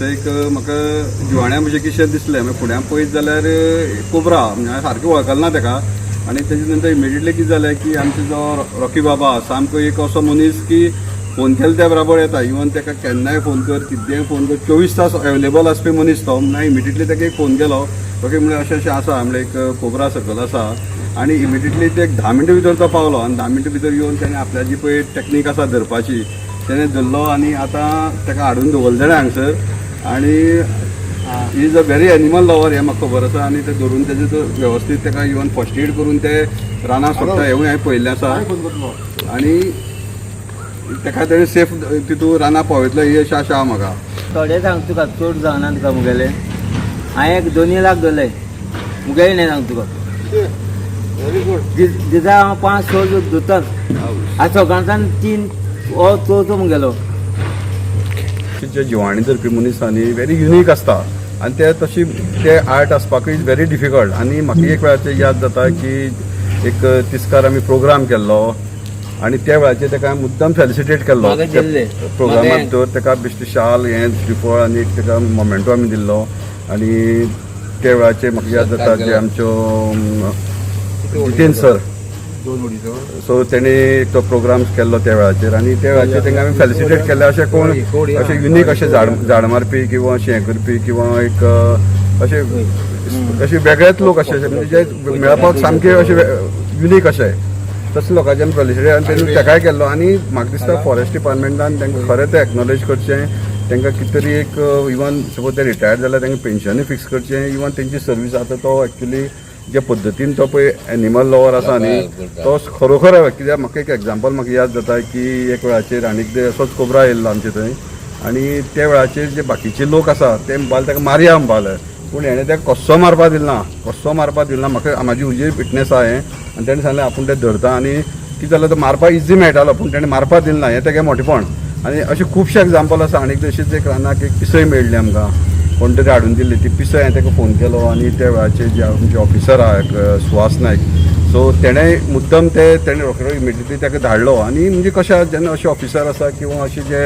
थंयसर म्हाका जिवाण्या भशेन किशें दिसलें. मागीर फुड्यान पळयत जाल्यार कोबरा म्हणजे हांवें सारकें वळखलें ना ताका. आनी तेजे नंतर इमिडिएटली कितें जालें की आमचो जो रॉकी बाबा सामको एक असो मनीस की फोन केलो त्या बराबर येता. इवन ताका केन्नाय फोन कर, कितेंय फोन कर, 24 तास अवेलेबल आसपी मनीस तो. म्हणून इमिडिएटली ताका एक फोन केलो. ओके म्हणजे अशें आसा म्हणजे एक कोबरा सर्कल आसा. आनी इमिडिएटली ते एक 10 मिनटां भितर तो पावलो. आनी 10 मिनटां भितर येवन ताणें आपल्या जी पळय टॅक्नीक आसा धरपाची तेणें धरलो. आनी आतां ताका हाडून दवरलें जाणें हांगसर. आनी is a very animal lover हें म्हाका खबर आसा. आनी तें धरून तेजें तो वेवस्थीत ताका इवन फर्स्ट एड करून ते रानां सोडटा हेंवूय हांवें पळयल्लें आसा. आनी ताका तेणें सेफ तितू रानां पावयतलो ही अशी आशा आहा म्हाका. थोडे सांग तुका चड जावना तुका मुगेले. हांवें एक 2 लाख धरले मुगेले नाही सांग तुका. Very good. दिसा हांव 5-6 धुतात. आज सकाळच्यान 3 हो चवथो मुगेलो. जे जिवाणी धरपी मनीस आसा न्ही व्हेरी युनीक आसता. आनी ते तशी ते आर्ट आसपाकूय इज व्हेरी डिफिकल्ट. आनी म्हाका एक वेळाचेर याद जाता की एक तिस्कार आमी प्रोग्राम केल्लो आनी त्या वेळाचेर ताका मुद्दम फेलिसिटेट केल्लो प्रोग्रामा भितर. ताका बेश्टी शाल हें श्रीफळ आनी ताका मोमेंटो आमी दिल्लो. आनी त्या वेळाचेर म्हाका याद जाता जे आमच्यो जितेंद्र सर सो तेणी तो प्रोग्राम केल्लो त्या वेळाचेर. आनी त्या वेळाचेर तांकां आमी फेलिसिटेट केल्ले. अशें कोण अशें युनीक अशें झाड मारपी किंवा अशें हें करपी किंवा एक अशें वेगळेच लोक अशे म्हणजे जे मेळपाक सामके अशे युनीक अशे तसले लोकांचे आमी फेलिसिटेट आनी तेणी ताकाय केल्लो. आनी म्हाका दिसता फॉरेस्ट डिपार्टमेंटान तांकां खरें तें एक्नॉलेज करचें. तांकां कितें तरी एक इवन सपोज ते रिटायर्ड जाल्यार तांकां पेन्शनूय फिक्स करचें. इवन तेंची सर्वीस आतां तो एक्चुली ज्या पद्दतीन तो पळय एनिमल लवर आसा न्ही तो खरोखर कित्याक म्हाका एक एग्जाम्पल म्हाका याद जाता की एक वेळाचेर आनीक असोच कोबरा येयल्लो आमचे थंय. आनी त्या वेळाचेर जे बाकीचे लोक आसा ते म्हणपाले ताका मारया म्हणपाले. पूण हेणें ताका कसो मारपा दिलना. म्हाका म्हाजी हुजी विटनेस आहा हें. आनी तेणें सांगलें आपूण तें धरता आनी कितें जालें तो मारपा इजी मेळटालो पूण तेणें मारपा दिलना. हें तेगे मोठेपण. आनी अशें खुबशे एग्जाम्पल आसा. आनीक तशीच एक रानाक एक पिसय मेळ्ळी आमकां. कोण तरी हाडून दिल्ली ती पिसय. हांवें ताका फोन केलो आनी त्या वेळाचेर जे आमचे ऑफिसर आहा सुहास नायक सो तेणें मुद्दम तेणें रोखडो इमिडिएटली ताका धाडलो. आनी म्हणजे कशें जेन्ना अशे ऑफिसर आसा किंवा अशे जे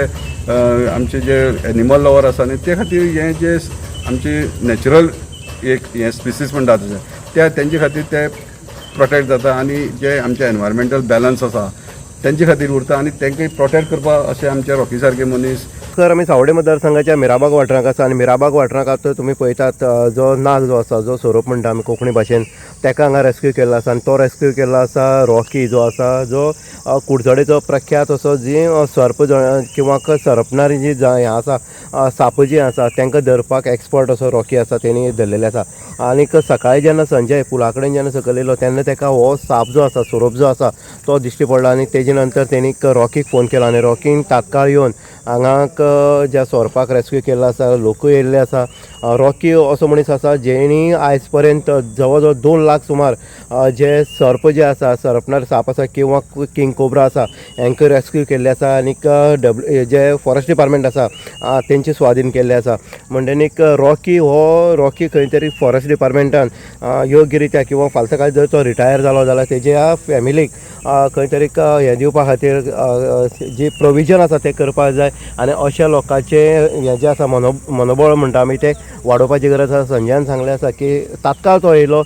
आमचे जे एनिमल लवर आसा न्ही ते खातीर हें जे आमचे नॅचरल एक हें स्पिसीस म्हणटा त्या तेंचे खातीर ते प्रोटेक्ट जाता. आनी जे आमचे एनवायरमेंटल बॅलन्स आसा तेंचे खातीर उरता. आनी तांकां प्रोटेक्ट करपा अशें आमचे रॉकी सारके मनीस. सर आमी सावडे मतदारसंघाच्या मिराबाग वाठारांत आसा. आनी मिराबाग वाठारांत आतां तुमी पळयतात जो नाग जो आसा जो सोरोप म्हणटा आमी कोंकणी भाशेन ताका हांगा रेस्क्यू केल्लो आसा. आनी तो रेस्क्यू केल्लो आसा रॉकी जो आसा जो कुडचडेचो प्रख्यात असो जी सर्प किंवा सरपणारी जी हें आसा साप जी आसा तांकां धरपाक एक्सपर्ट असो रॉकी आसा तेणी धरलेले आसा. आनीक सकाळीं जेन्ना संजय पुला कडेन जेन्ना सकयल येयलो तेन्ना ताका हो साप जो आसा सोरोप जो आसा तो दिश्टी पडलो. आनी तेजे नंतर तेणी रॉकीक फोन केलो आनी रॉकीन तात्काळ येवन हांगाक ज्या सोरपाक रेस्क्यू केल्लो आसा लोकूय येयल्ले आसा. रॉकी असो मनीस आसा जेणी आयज पर्यंत जवळ जवळ 2 लाख सुमार जे सर्प जे आसा सरपणार साप आसा किंवा किंग कोब्रा आसा हांकां रेस्क्यू केल्ले आसा. आनीक जे फॉरेस्ट डिपार्टमेंट आसा तेंचे स्वाधीन केल्ले आसा. म्हणटनीक रॉकी खंय तरी फॉरेस्ट डिपार्टमेंटान योग्य रित्या किंवा फाल्यां सकाळीं जर तो रिटायर जालो जाल्यार तेज्या फॅमिलीक खंय तरी हें दिवपा खातीर जी प्रोविजन आसा तें करपाक जाय. आनी अशा लोकांचें हें जें आसा मनोबळ म्हणटा आमी तें वाडोवपाची गरज आसा. संजयान सांगलें आसा की तात्काळ तो येयलो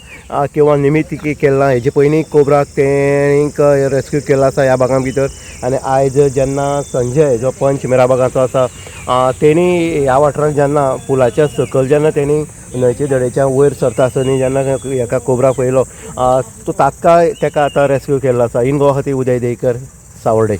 किंवा निमित्त केल्ला हेजे पयलीं कोबराक तेंक रेस्क्यू केल्लो आसा ह्या भागां भितर. आनी आयज जेन्ना संजय जो पंच मिराबागाचो आसा तेणी ह्या वाठारांत जेन्ना पुलाच्या सकयल जेन्ना तेणी न्हंयचे दडेच्या वयर सरता आसतना जेन्ना हेका कोबरा पळयलो तो तात्काळ ताका आतां रेस्क्यू केल्लो आसा. इन गोवा खातीर उदय देयकर सावर्डे.